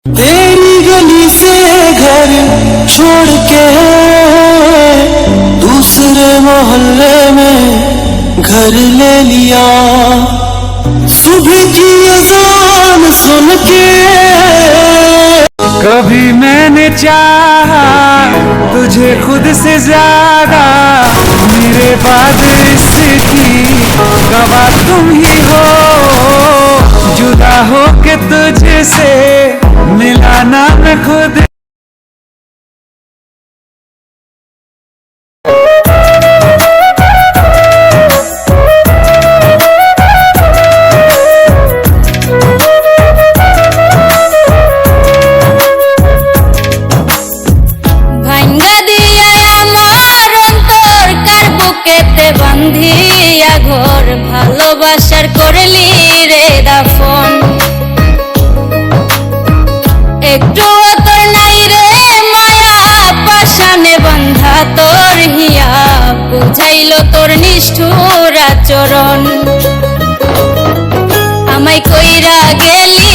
तेरी गली से घर छोड़ के दूसरे मोहल्ले में घर ले लिया। सुबह की अजान सुन के कभी मैंने चाहा तुझे खुद से ज्यादा, मेरे बाद इसकी गवाह तुम ही हो। जुदा हो के तुझसे मिला ना मैं खुद। বন্ধিয়া ঘর ভালোবাসার করলি রে দাফন, একটু তোর নাই রে মায়া পাশানে বন্ধা তোর হিয়া, বুঝাইল তোর নিষ্ঠুর আচরণ। আমায় কইরা গেলি